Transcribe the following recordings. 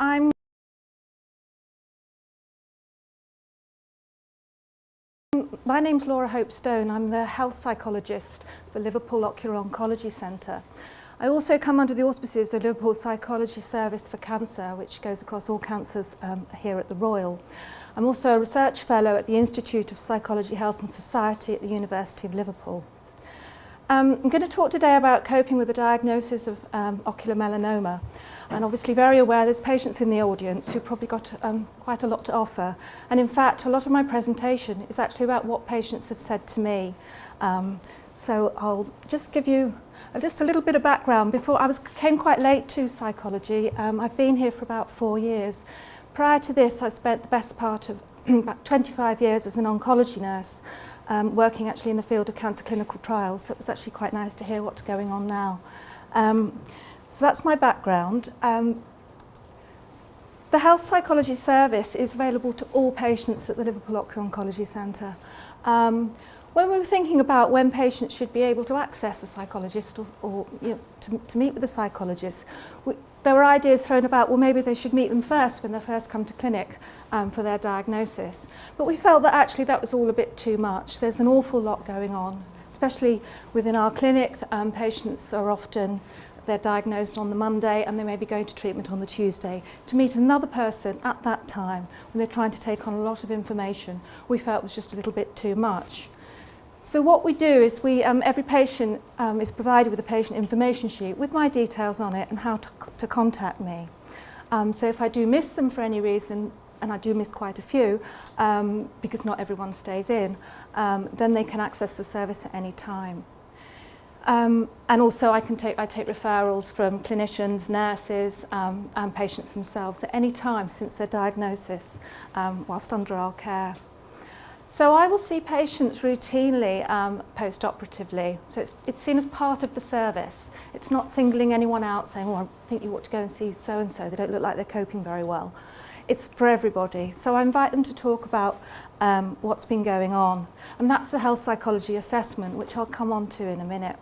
My name's Laura Hope Stone. I'm the health psychologist for Liverpool Ocular Oncology Centre. I also come under the auspices of the Liverpool Psychology Service for Cancer, which goes across all cancers here at the Royal. I'm also a research fellow at the Institute of Psychology, Health and Society at the University of Liverpool. I'm going to talk today about coping with the diagnosis of ocular melanoma. And obviously very aware there's patients in the audience who've probably got quite a lot to offer. And in fact, a lot of my presentation is actually about what patients have said to me. So I'll just give you just a little bit of background. Before came quite late to psychology. I've been here for about 4 years. Prior to this, I spent the best part of about 25 years as an oncology nurse, working actually in the field of cancer clinical trials. So it was actually quite nice to hear what's going on now. So that's my background. The Health Psychology Service is available to all patients at the Liverpool Ocular Oncology Centre. When we were thinking about when patients should be able to access a psychologist or to meet with a psychologist, there were ideas thrown about, well, maybe they should meet them first when they first come to clinic for their diagnosis. But we felt that actually that was all a bit too much. There's an awful lot going on, especially within our clinic. Patients are often they're diagnosed on the Monday and they may be going to treatment on the Tuesday. To meet another person at that time when they're trying to take on a lot of information, we felt was just a little bit too much. So what we do is every patient is provided with a patient information sheet with my details on it and how to contact me. So if I do miss them for any reason, and I do miss quite a few because not everyone stays in, then they can access the service at any time. And also I take referrals from clinicians, nurses and patients themselves at any time since their diagnosis whilst under our care. So I will see patients routinely post-operatively. So it's seen as part of the service. It's not singling anyone out saying, oh, I think you ought to go and see so-and-so. They don't look like they're coping very well. It's for everybody. So I invite them to talk about what's been going on. And that's the health psychology assessment, which I'll come on to in a minute.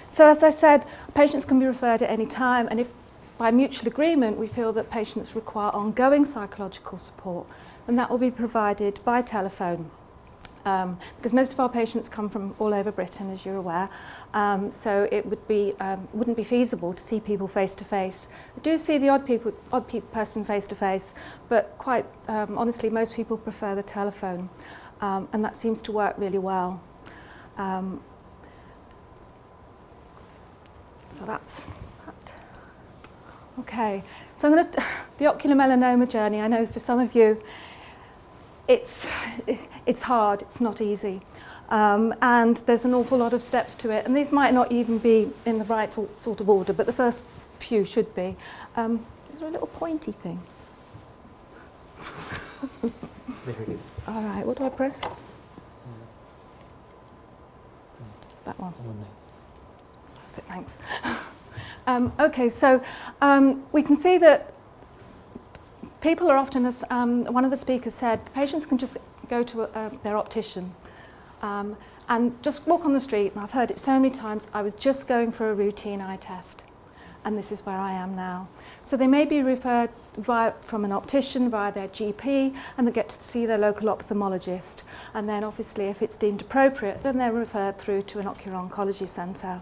So as I said, patients can be referred at any time, and if by mutual agreement we feel that patients require ongoing psychological support, then that will be provided by telephone. Because most of our patients come from all over Britain, as you're aware, so it wouldn't be feasible to see people face to face. I do see the odd person face to face, but quite honestly, most people prefer the telephone, and that seems to work really well. So that's that. Okay, so the ocular melanoma journey, I know for some of you, it's hard, it's not easy. And there's an awful lot of steps to it, and these might not even be in the right sort of order, but the first few should be. Is there a little pointy thing? There it is. All right, what do I press? That one. That's it, thanks. Okay, so we can see that people are often, as one of the speakers said, patients can just go to their optician and just walk on the street, and I've heard it so many times, I was just going for a routine eye test, and this is where I am now. So they may be referred from an optician via their GP, and they get to see their local ophthalmologist, and then obviously if it's deemed appropriate, then they're referred through to an ocular oncology centre.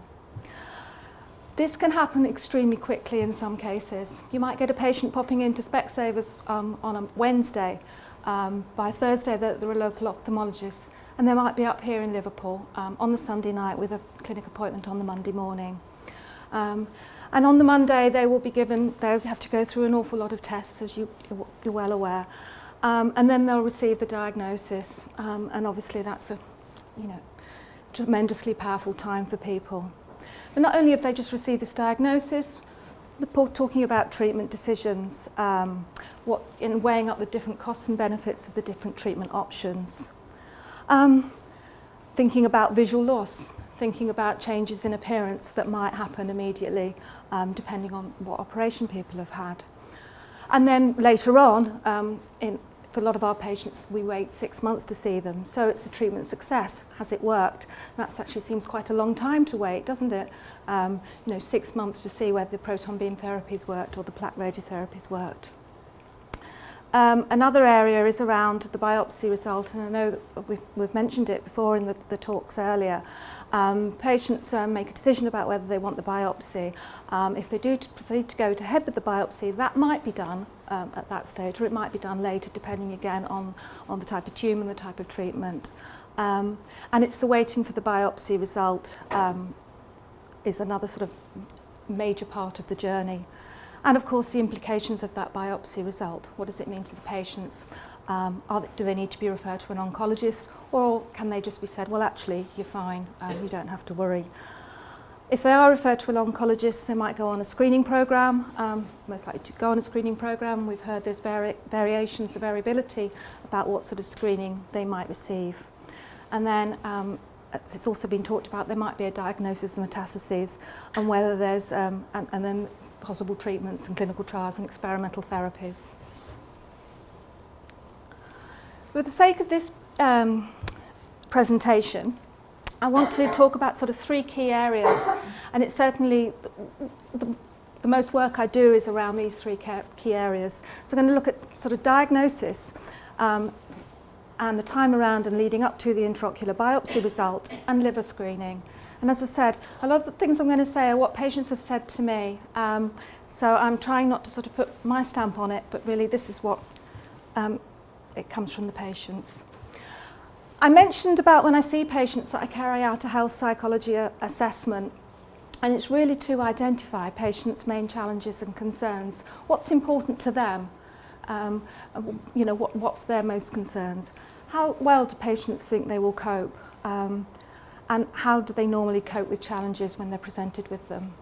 This can happen extremely quickly in some cases. You might get a patient popping into Specsavers on a Wednesday. By Thursday, they're a local ophthalmologist, and they might be up here in Liverpool on the Sunday night with a clinic appointment on the Monday morning. And on the Monday, they'll have to go through an awful lot of tests, as you're well aware. And then they'll receive the diagnosis. And obviously, that's a tremendously powerful time for people. But not only have they just received this diagnosis, they're talking about treatment decisions, in weighing up the different costs and benefits of the different treatment options. Thinking about visual loss, thinking about changes in appearance that might happen immediately, depending on what operation people have had. And then later on, for a lot of our patients, we wait 6 months to see them. So it's the treatment success. Has it worked? That actually seems quite a long time to wait, doesn't it? 6 months to see whether the proton beam therapies worked or the plaque radiotherapies worked. Another area is around the biopsy result, and I know that we've mentioned it before in the talks earlier. Patients make a decision about whether they want the biopsy. If they do proceed to go ahead with the biopsy, that might be done at that stage, or it might be done later, depending again on the type of tumour and the type of treatment. And it's the waiting for the biopsy result is another sort of major part of the journey. And of course the implications of that biopsy result. What does it mean to the patients? Do they need to be referred to an oncologist, or can they just be said, well actually you're fine, you don't have to worry. If they are referred to an oncologist, they might go on a screening programme, most likely to go on a screening programme. We've heard there's variations of variability about what sort of screening they might receive. And then it's also been talked about, there might be a diagnosis of metastases, and whether there's, and then possible treatments and clinical trials and experimental therapies. For the sake of this presentation, I want to talk about sort of 3 key areas, and it's certainly the most work I do is around these 3 key areas. So I'm going to look at sort of diagnosis and the time around and leading up to the intraocular biopsy result, and liver screening. And as I said, a lot of the things I'm going to say are what patients have said to me. So I'm trying not to sort of put my stamp on it, but really this is what it comes from the patients. I mentioned about when I see patients that I carry out a health psychology assessment, and it's really to identify patients' main challenges and concerns. What's important to them? What's their most concerns? How well do patients think they will cope? And how do they normally cope with challenges when they're presented with them?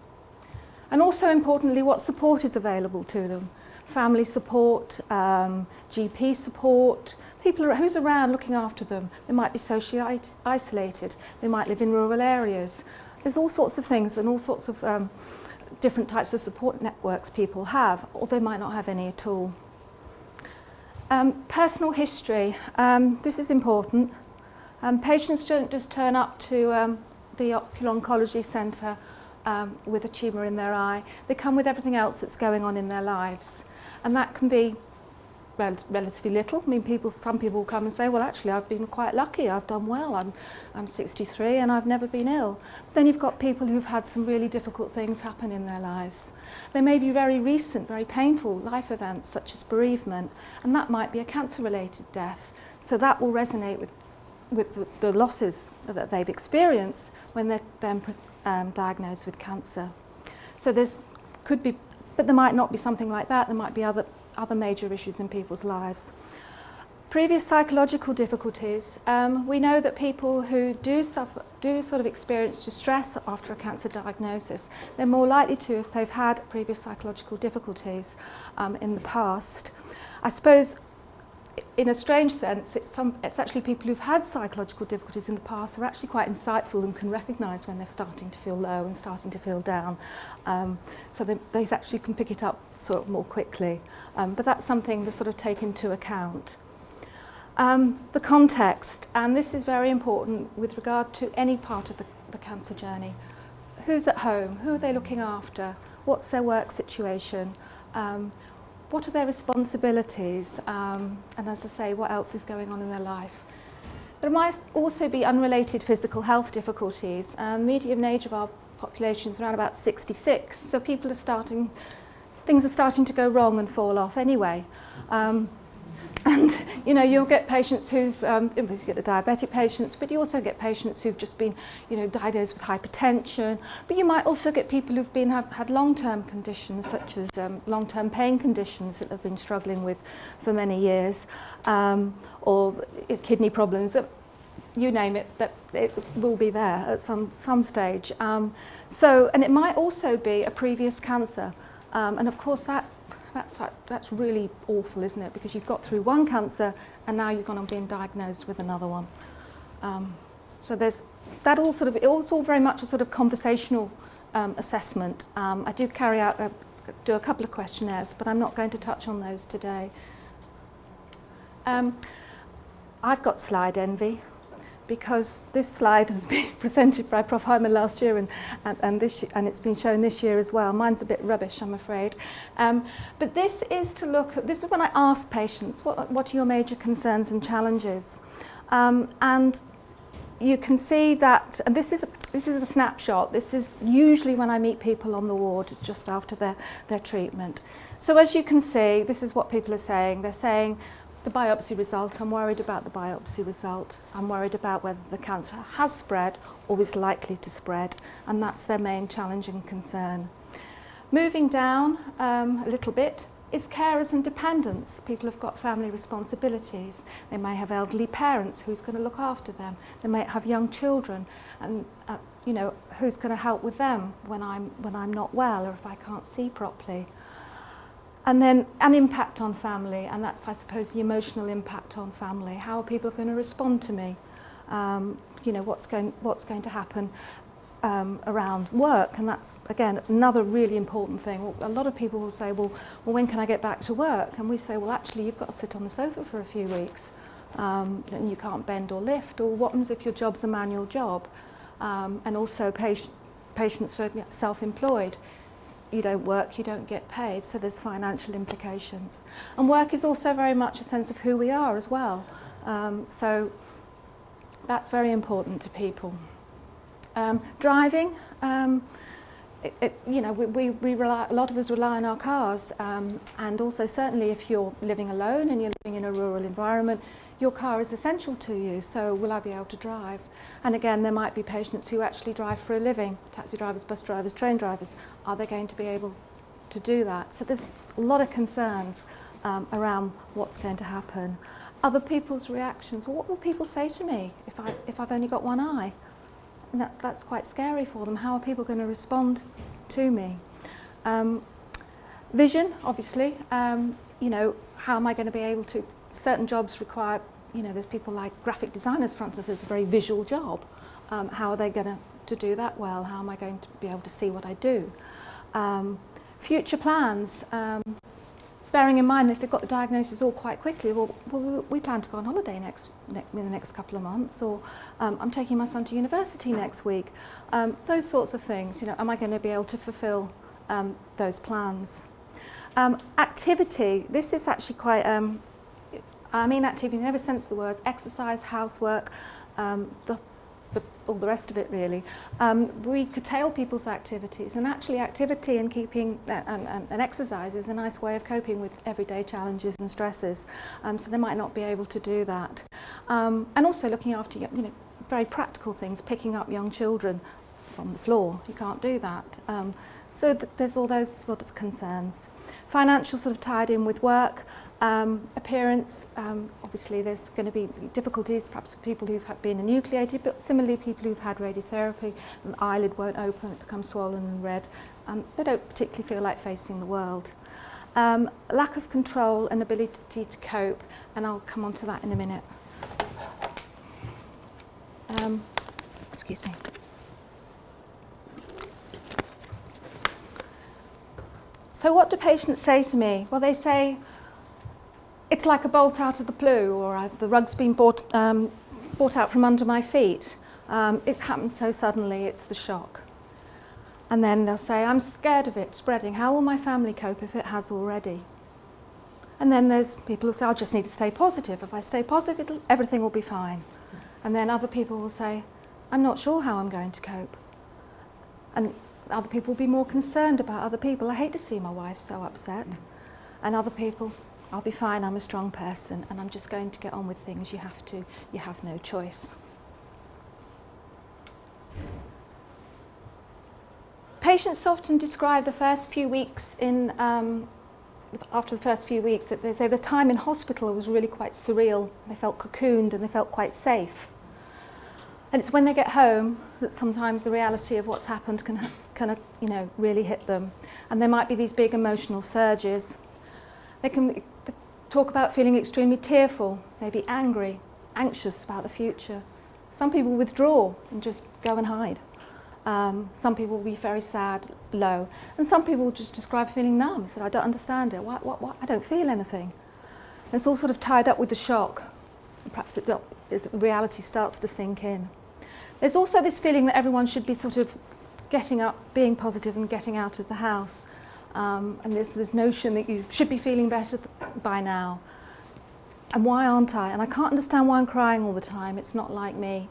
And also importantly, what support is available to them? Family support, GP support, people who's around looking after them. They might be socially isolated, they might live in rural areas. There's all sorts of things and all sorts of different types of support networks people have, or they might not have any at all. Personal history, this is important. Patients don't just turn up to the Ocular Oncology Centre with a tumour in their eye. They come with everything else that's going on in their lives. And that can be relatively little. I mean, some people come and say, well, actually, I've been quite lucky. I've done well. I'm 63 and I've never been ill. But then you've got people who've had some really difficult things happen in their lives. They may be very recent, very painful life events, such as bereavement, and that might be a cancer-related death. So that will resonate with the losses that they've experienced when they're then diagnosed with cancer. So but there might not be something like that. There might be other major issues in people's lives. Previous psychological difficulties. We know that people who do sort of experience distress after a cancer diagnosis, they're more likely to if they've had previous psychological difficulties in the past. I suppose in a strange sense, it's actually people who've had psychological difficulties in the past are actually quite insightful and can recognise when they're starting to feel low and starting to feel down. So they actually can pick it up sort of more quickly. But that's something to sort of take into account. The context, and this is very important with regard to any part of the cancer journey. Who's at home? Who are they looking after? What's their work situation? What are their responsibilities? And as I say, what else is going on in their life? There might also be unrelated physical health difficulties. The median age of our population is around about 66, so things are starting to go wrong and fall off anyway. And you'll get patients who've, you get the diabetic patients, but you also get patients who've just been, diagnosed with hypertension. But you might also get people who've had long-term conditions, such as long-term pain conditions that they've been struggling with for many years, or kidney problems. You name it, that it will be there at some stage. And it might also be a previous cancer, and of course that's really awful, isn't it? Because you've got through one cancer and now you've gone on being diagnosed with another one. So there's that all sort of, it's all very much a sort of conversational assessment. I do do a couple of questionnaires, but I'm not going to touch on those today. I've got slide envy, because this slide has been presented by Prof Hyman last year and it's been shown this year as well. Mine's a bit rubbish, I'm afraid. But this is when I ask patients, what are your major concerns and challenges? And you can see that, and this is a snapshot. This is usually when I meet people on the ward just after their treatment. So as you can see, this is what people are saying. They're saying, the biopsy result, I'm worried about the biopsy result. I'm worried about whether the cancer has spread or is likely to spread, and that's their main challenge and concern. Moving down a little bit is carers and dependents. People have got family responsibilities. They may have elderly parents, who's going to look after them. They might have young children, and who's going to help with them when I'm not well or if I can't see properly. And then an impact on family, and that's, I suppose, the emotional impact on family. How are people going to respond to me? What's going to happen around work? And that's, again, another really important thing. A lot of people will say, well, when can I get back to work? And we say, well, actually, you've got to sit on the sofa for a few weeks, and you can't bend or lift. Or what happens if your job's a manual job? And also patients are self-employed. You don't work, you don't get paid, so there's financial implications. And work is also very much a sense of who we are as well. So that's very important to people. Driving, we rely, a lot of us rely on our cars, and also certainly if you're living alone and you're living in a rural environment, your car is essential to you, so will I be able to drive? And again, there might be patients who actually drive for a living, taxi drivers, bus drivers, train drivers. Are they going to be able to do that? So there's a lot of concerns around what's going to happen. Other people's reactions. What will people say to me if I've only got one eye? And that's quite scary for them. How are people going to respond to me? Vision, obviously. How am I going to be able to? Certain jobs require, there's people like graphic designers, for instance, it's a very visual job. How are they going to do that well? How am I going to be able to see what I do? Future plans, bearing in mind if they've got the diagnosis all quite quickly, well, we plan to go on holiday in the next couple of months, or I'm taking my son to university next week. Those sorts of things, am I going to be able to fulfil those plans? Activity, this is actually quite, activity in every sense of the word, exercise, housework, all the rest of it really. We curtail people's activities, and actually activity and keeping and exercise is a nice way of coping with everyday challenges and stresses, so they might not be able to do that. And also looking after very practical things, picking up young children from the floor, you can't do that. So there's all those sort of concerns. Financial sort of tied in with work. Appearance, obviously there's going to be difficulties perhaps with people who've been enucleated, but similarly people who've had radiotherapy, and the eyelid won't open, it becomes swollen and red, and they don't particularly feel like facing the world. Lack of control and ability to cope, and I'll come on to that in a minute. Excuse me. So what do patients say to me? Well, they say, it's like a bolt out of the blue, or the rug's been brought out from under my feet. It happens so suddenly, it's the shock. And then they'll say, I'm scared of it spreading. How will my family cope if it has already? And then there's people who say, I just need to stay positive. If I stay positive, everything will be fine. And then other people will say, I'm not sure how I'm going to cope. And other people will be more concerned about other people. I hate to see my wife so upset. And other people, I'll be fine, I'm a strong person, and I'm just going to get on with things. You have no choice. Patients often describe the first few weeks after the first few weeks, that they say the time in hospital was really quite surreal. They felt cocooned and they felt quite safe. And it's when they get home that sometimes the reality of what's happened can really hit them. And there might be these big emotional surges. They can talk about feeling extremely tearful, maybe angry, anxious about the future. Some people withdraw and just go and hide. Some people will be very sad, low. And some people will just describe feeling numb. Said, I don't understand it. What? I don't feel anything. It's all sort of tied up with the shock. Perhaps reality starts to sink in. There's also this feeling that everyone should be sort of getting up, being positive and getting out of the house. And there's this notion that you should be feeling better by now. And why aren't I? And I can't understand why I'm crying all the time. It's not like me.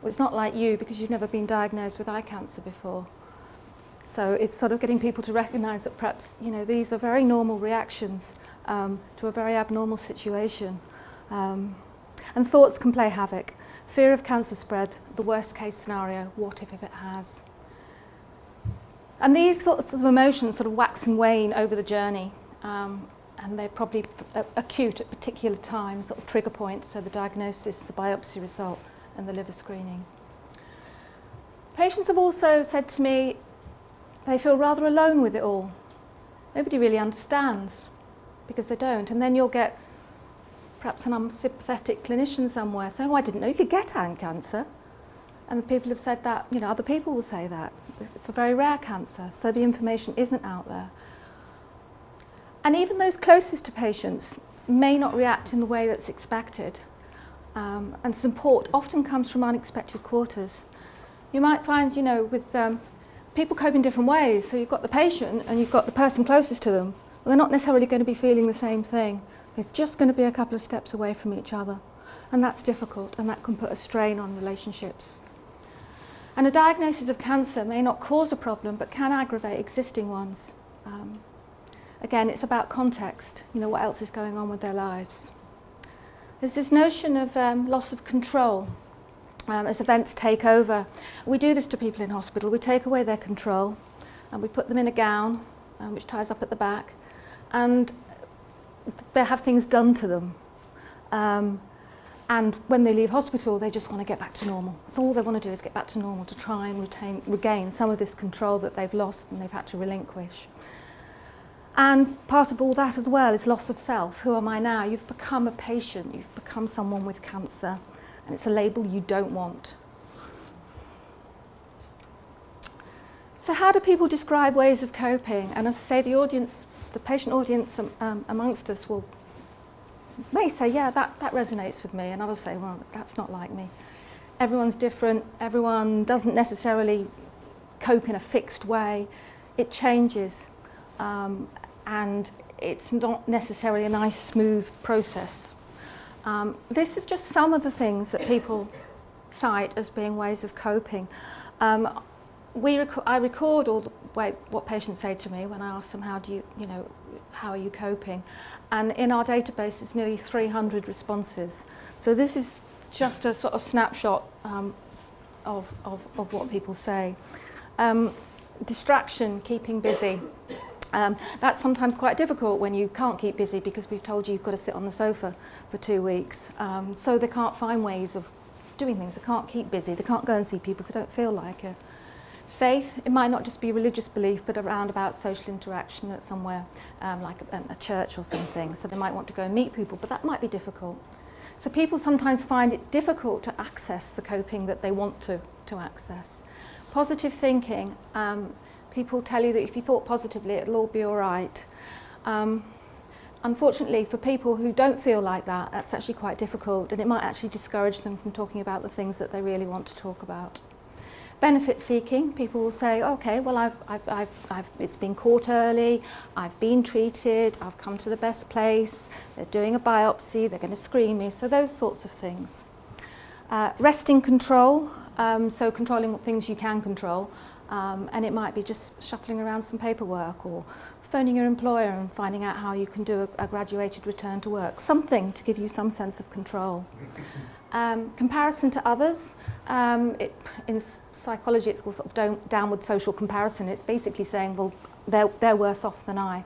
Well, it's not like you because you've never been diagnosed with eye cancer before. So it's sort of getting people to recognise that perhaps, you know, these are very normal reactions to a very abnormal situation. And thoughts can play havoc. Fear of cancer spread, the worst case scenario, what if it has? And these sorts of emotions sort of wax and wane over the journey. And they're probably acute at particular times, sort of trigger points, so the diagnosis, the biopsy result, and the liver screening. Patients have also said to me they feel rather alone with it all. Nobody really understands because they don't. And then you'll get perhaps an unsympathetic clinician somewhere saying, oh, I didn't know you could get eye cancer. And the people have said that, you know, other people will say that. It's a very rare cancer, so the information isn't out there. And even those closest to patients may not react in the way that's expected. And support often comes from unexpected quarters. You might find, you know, with people cope in different ways. So you've got the patient and you've got the person closest to them. Well, they're not necessarily going to be feeling the same thing. They're just going to be a couple of steps away from each other. And that's difficult, and that can put a strain on relationships. And a diagnosis of cancer may not cause a problem, but can aggravate existing ones. Again, it's about context, you know, what else is going on with their lives. There's this notion of loss of control as events take over. We do this to people in hospital. We take away their control and we put them in a gown which ties up at the back, and they have things done to them. And when they leave hospital, they just want to get back to normal. That's all they want to do, is get back to normal, to try and regain some of this control that they've lost and they've had to relinquish. And part of all that as well is loss of self. Who am I now? You've become a patient. You've become someone with cancer. And it's a label you don't want. So how do people describe ways of coping? And as I say, the patient audience amongst us may say, yeah, that resonates with me. And others say, well, that's not like me. Everyone's different. Everyone doesn't necessarily cope in a fixed way. It changes. And it's not necessarily a nice, smooth process. This is just some of the things that people cite as being ways of coping. I record all what patients say to me when I ask them, how are you coping? And in our database, it's nearly 300 responses. So this is just a sort of snapshot of what people say. Distraction, keeping busy. That's sometimes quite difficult when you can't keep busy because we've told you you've got to sit on the sofa for 2 weeks. So they can't find ways of doing things. They can't keep busy. They can't go and see people. They don't feel like it. Faith, it might not just be religious belief, but around about social interaction at somewhere, like a church or something. So they might want to go and meet people, but that might be difficult. So people sometimes find it difficult to access the coping that they want to access. Positive thinking. People tell you that if you thought positively, it'll all be all right. Unfortunately, for people who don't feel like that, that's actually quite difficult, and it might actually discourage them from talking about the things that they really want to talk about. Benefit seeking, people will say, okay, well, it's been caught early, I've been treated, I've come to the best place, they're doing a biopsy, they're going to screen me, so those sorts of things. Resting control, so controlling what things you can control. And it might be just shuffling around some paperwork or phoning your employer and finding out how you can do a graduated return to work. Something to give you some sense of control. Comparison to others. In psychology, it's called sort of downward social comparison. It's basically saying, well, they're worse off than I.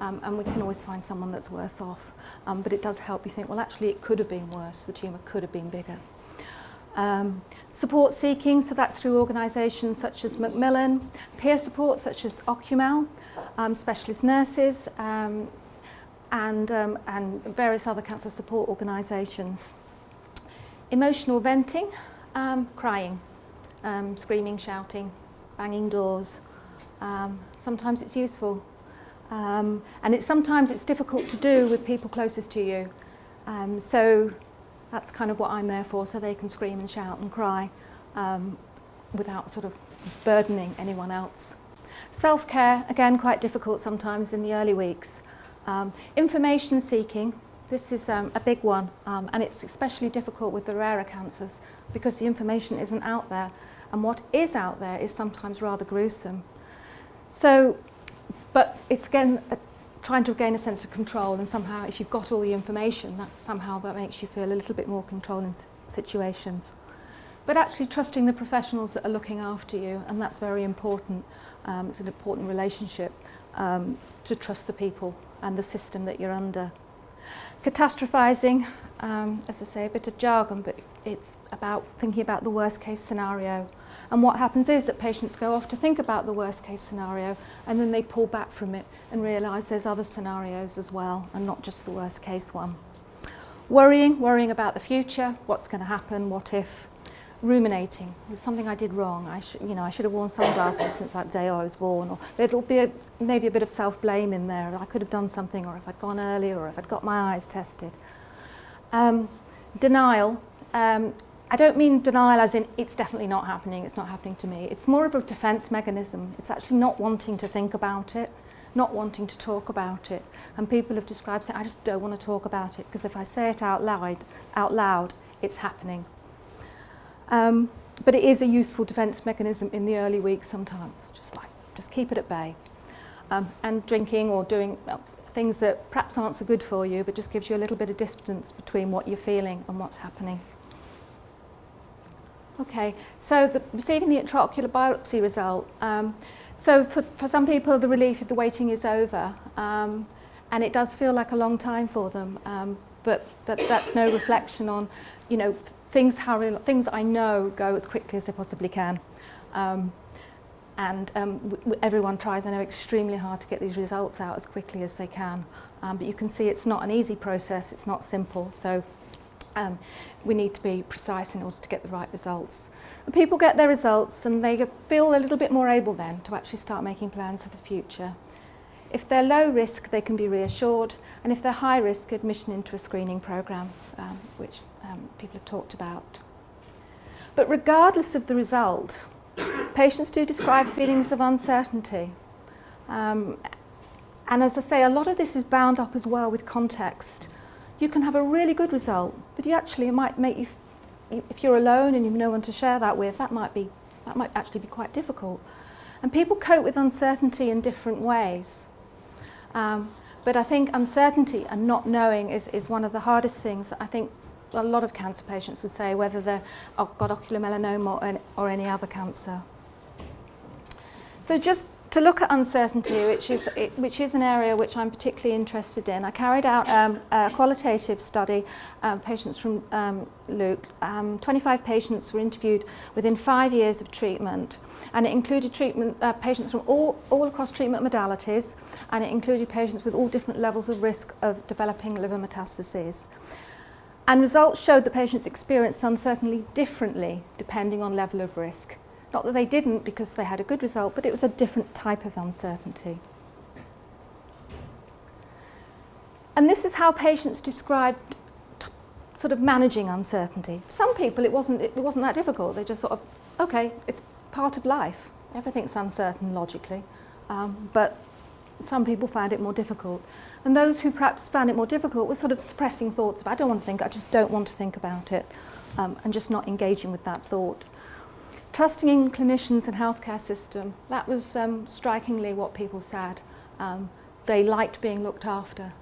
And we can always find someone that's worse off. But it does help you think, well, actually, it could have been worse. The tumour could have been bigger. Support seeking, so that's through organisations such as Macmillan, peer support such as Ocular, specialist nurses, and various other cancer support organisations. Emotional venting, crying, screaming, shouting, banging doors. Sometimes it's useful. And sometimes it's difficult to do with people closest to you. So that's kind of what I'm there for, so they can scream and shout and cry without sort of burdening anyone else. Self-care, again, quite difficult sometimes in the early weeks. Information seeking, this is a big one, and it's especially difficult with the rarer cancers because the information isn't out there, and what is out there is sometimes rather gruesome. So, but it's again trying to gain a sense of control, and somehow if you've got all the information, that makes you feel a little bit more control in situations. But actually trusting the professionals that are looking after you, and that's very important. It's an important relationship to trust the people and the system that you're under. Catastrophizing, as I say, a bit of jargon, but it's about thinking about the worst case scenario. And what happens is that patients go off to think about the worst case scenario, and then they pull back from it and realise there's other scenarios as well, and not just the worst case one. Worrying about the future, what's going to happen, what if. Ruminating, it was something I did wrong. I should have worn sunglasses since that day I was born, or there'll be maybe a bit of self-blame in there. I could have done something, or if I'd gone earlier, or if I'd got my eyes tested. Denial. I don't mean denial as in it's definitely not happening, it's not happening to me. It's more of a defence mechanism. It's actually not wanting to think about it, not wanting to talk about it. And people have described saying, I just don't want to talk about it, because if I say it out loud, it's happening. But it is a useful defence mechanism in the early weeks sometimes, just keep it at bay. And drinking or doing things that perhaps aren't so good for you, but just gives you a little bit of distance between what you're feeling and what's happening. Okay, so receiving the intraocular biopsy result. So for some people, the relief of the waiting is over, and it does feel like a long time for them, but that's no reflection on, things I know go as quickly as they possibly can. Everyone tries, I know, extremely hard to get these results out as quickly as they can. But you can see it's not an easy process, it's not simple. So we need to be precise in order to get the right results. And people get their results and they feel a little bit more able then to actually start making plans for the future. If they're low risk, they can be reassured, and if they're high risk, admission into a screening programme, which people have talked about. But regardless of the result, patients do describe feelings of uncertainty. And as I say, a lot of this is bound up as well with context. You can have a really good result, but it might make you, if you're alone and you've no one to share that with, that might actually be quite difficult. And people cope with uncertainty in different ways. But I think uncertainty and not knowing is one of the hardest things that I think a lot of cancer patients would say, whether they've got ocular melanoma or any other cancer. So just to look at uncertainty, which is an area which I'm particularly interested in, I carried out a qualitative study, patients from Luke. 25 patients were interviewed within 5 years of treatment, and it included patients from all across treatment modalities, and it included patients with all different levels of risk of developing liver metastases. And results showed that patients experienced uncertainty differently depending on level of risk. Not that they didn't because they had a good result, but it was a different type of uncertainty. And this is how patients described sort of managing uncertainty. For some people it wasn't that difficult. They just sort of, okay, it's part of life. Everything's uncertain logically. But some people found it more difficult. And those who perhaps found it more difficult were sort of suppressing thoughts about, I don't want to think, I just don't want to think about it, and just not engaging with that thought. Trusting in clinicians and healthcare system, that was strikingly what people said. They liked being looked after,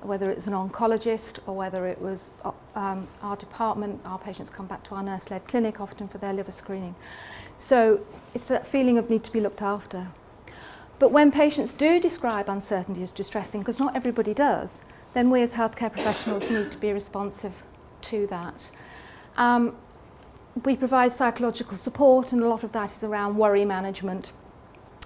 whether it was an oncologist or whether it was our department. Our patients come back to our nurse-led clinic often for their liver screening. So it's that feeling of need to be looked after. But when patients do describe uncertainty as distressing, because not everybody does, then we as healthcare professionals need to be responsive to that. We provide psychological support, and a lot of that is around worry management.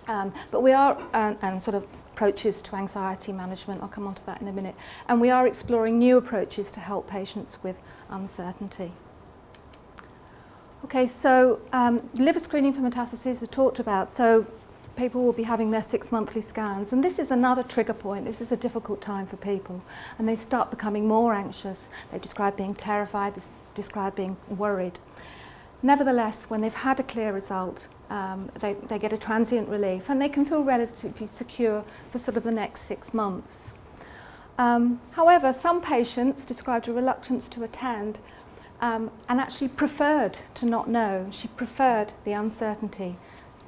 But we are, and sort of approaches to anxiety management, I'll come on to that in a minute. And we are exploring new approaches to help patients with uncertainty. Okay, so liver screening for metastases we talked about. So people will be having their 6 monthly scans, and this is another trigger point. This is a difficult time for people, and they start becoming more anxious. They describe being terrified, they describe being worried. Nevertheless, when they've had a clear result, they get a transient relief, and they can feel relatively secure for sort of the next 6 months. However, some patients described a reluctance to attend and actually preferred to not know. She preferred the uncertainty.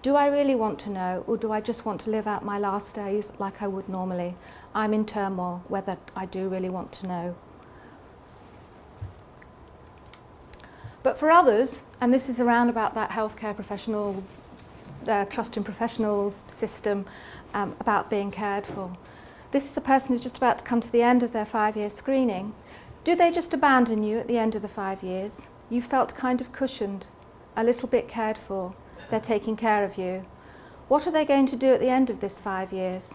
Do I really want to know, or do I just want to live out my last days like I would normally? I'm in turmoil whether I do really want to know. But for others, and this is around about that healthcare professional, trust in professionals system, about being cared for. This is a person who's just about to come to the end of their 5-year screening. Do they just abandon you at the end of the 5 years? You felt kind of cushioned, a little bit cared for. They're taking care of you. What are they going to do at the end of this 5 years?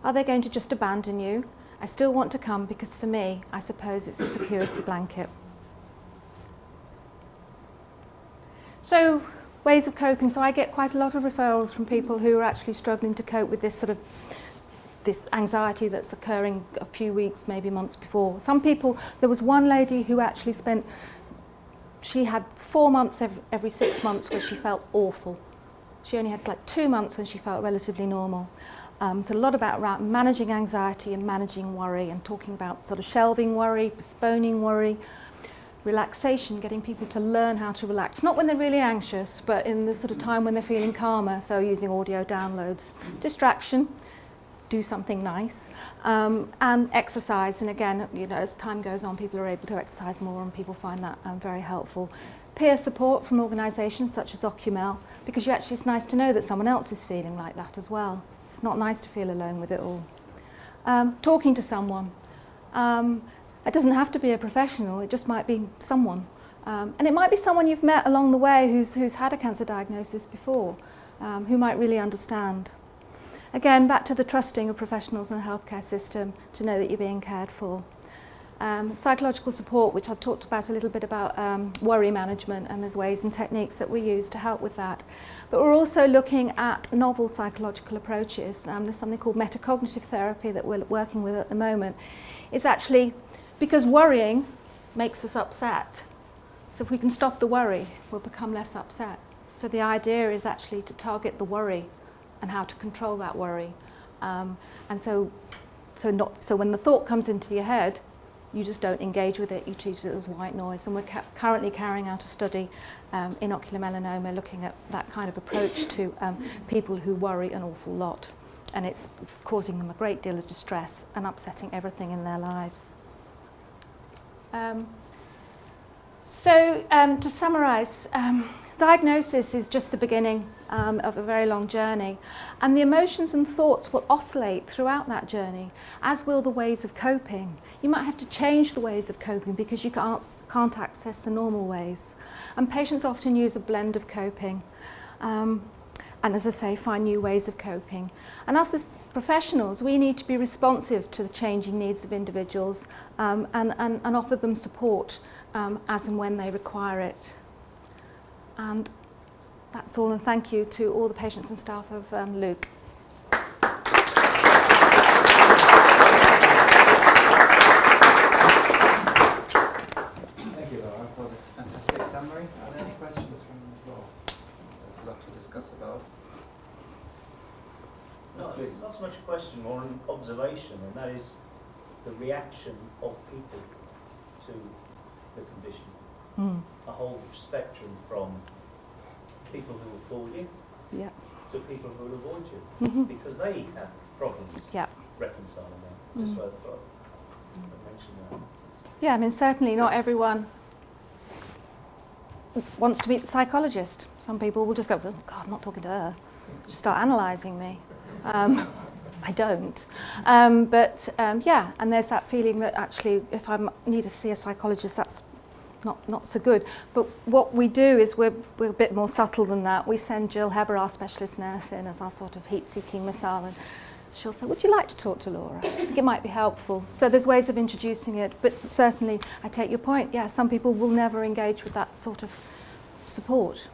Are they going to just abandon you? I still want to come because for me, I suppose it's a security blanket. So, ways of coping. So I get quite a lot of referrals from people who are actually struggling to cope with this anxiety that's occurring a few weeks, maybe months before. Some people, there was one lady who actually she had 4 months every 6 months where she felt awful. She only had like 2 months when she felt relatively normal. So a lot about managing anxiety and managing worry, and talking about sort of shelving worry, postponing worry, relaxation, getting people to learn how to relax. Not when they're really anxious, but in the sort of time when they're feeling calmer. So using audio downloads, distraction, do something nice, and exercise. And again, you know, as time goes on, people are able to exercise more, and people find that very helpful. Peer support from organisations such as Ocular, because it's nice to know that someone else is feeling like that as well. It's not nice to feel alone with it all. Talking to someone. It doesn't have to be a professional, it just might be someone. And it might be someone you've met along the way who's had a cancer diagnosis before, who might really understand. Again, back to the trusting of professionals in the healthcare system to know that you're being cared for. Psychological support, which I've talked about a little bit about worry management, and there's ways and techniques that we use to help with that. But we're also looking at novel psychological approaches. There's something called metacognitive therapy that we're working with at the moment. It's actually because worrying makes us upset. So if we can stop the worry, we'll become less upset. So the idea is actually to target the worry and how to control that worry. And so when the thought comes into your head, you just don't engage with it, you treat it as white noise. And we're currently carrying out a study in ocular melanoma looking at that kind of approach to people who worry an awful lot. And it's causing them a great deal of distress and upsetting everything in their lives. To summarise, diagnosis is just the beginning of a very long journey, and the emotions and thoughts will oscillate throughout that journey, as will the ways of coping. You might have to change the ways of coping because you can't access the normal ways. And patients often use a blend of coping, and as I say, find new ways of coping. And us as professionals, we need to be responsive to the changing needs of individuals and offer them support as and when they require it. And that's all, and thank you to all the patients and staff of Luke. Thank you, Laura, for this fantastic summary. Are there any questions from the floor? There's a lot to discuss about. No, it's not so much a question, more an observation, and that is the reaction of people to the condition. A whole spectrum from people who will call you to people who will avoid you because they have problems reconciling that. Just worth mentioning that. Yeah, I mean, certainly not everyone wants to meet the psychologist. Some people will just go, oh, God, I'm not talking to her. Just start analysing me. I don't. Yeah, and there's that feeling that actually if I need to see a psychologist, that's not so good. But what we do is we're a bit more subtle than that. We send Jill Heber, our specialist nurse, in as our sort of heat-seeking missile, and she'll say, would you like to talk to Laura? I think it might be helpful. So there's ways of introducing it, but certainly I take your point. Yeah, some people will never engage with that sort of support.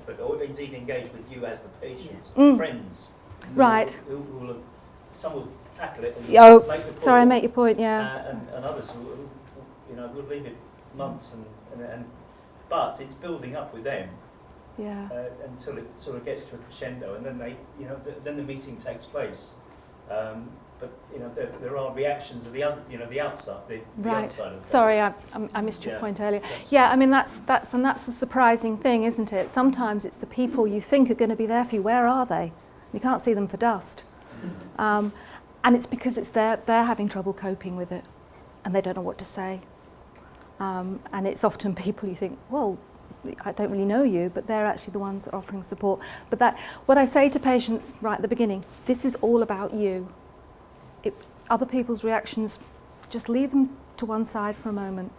but or indeed engage with you as the patient, Mm. friends. Right. Who will, some will tackle it and Oh, make the call, sorry, I make your point, yeah. and others will, will leave it months and but it's building up with them Yeah. until it sort of gets to a crescendo, and then then the meeting takes place. But there are reactions of the other, the outside, the Right. outside of the Sorry, I missed your Yeah. point earlier. Yes. Yeah, I mean that's the surprising thing, isn't it? Sometimes it's the people you think are going to be there for you. Where are they? You can't see them for dust, and it's because they're having trouble coping with it, and they don't know what to say. And it's often people you think, well, I don't really know you, but they're actually the ones that are offering support. But what I say to patients right at the beginning, this is all about you. Other people's reactions, just leave them to one side for a moment,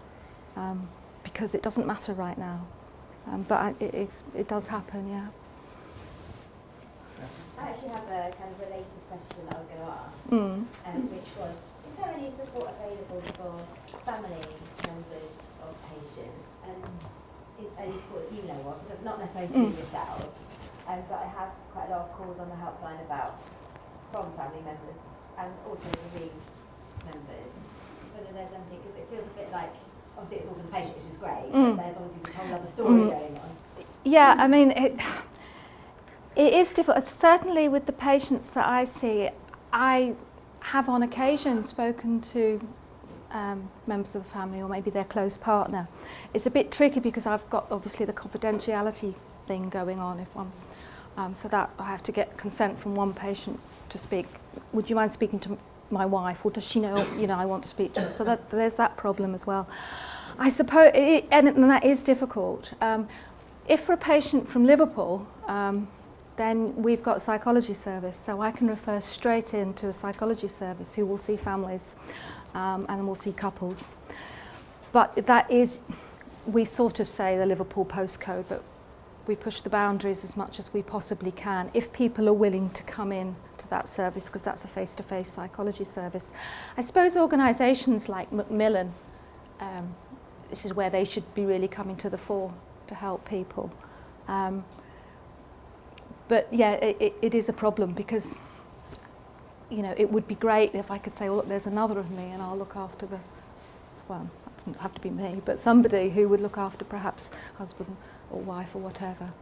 because it doesn't matter right now. But it does happen, yeah. I actually have a kind of related question that I was going to ask, which was, is there any support available for family members of patients? And any support that you know of, because not necessarily through yourselves, but I have quite a lot of calls on the helpline from family members and also bereaved members, whether there's anything, because it feels a bit like, obviously it's all for the patient, which is great, but there's obviously this whole other story going on. Yeah, I mean, it is difficult. Certainly with the patients that I see, I have on occasion spoken to members of the family or maybe their close partner. It's a bit tricky because I've got obviously the confidentiality thing going on. So that I have to get consent from one patient to speak. Would you mind speaking to my wife, or does she know I want to speak to her? So there's that problem as well. I suppose, and that is difficult. If for a patient from Liverpool, then we've got a psychology service, so I can refer straight into a psychology service who will see families and will see couples. But that is, we sort of say the Liverpool postcode, but we push the boundaries as much as we possibly can if people are willing to come in to that service, because that's a face-to-face psychology service. I suppose organisations like Macmillan, this is where they should be really coming to the fore to help people. But yeah, it is a problem because, it would be great if I could say, oh, look, there's another of me and I'll look after well, it doesn't have to be me, but somebody who would look after perhaps husband or wife or whatever.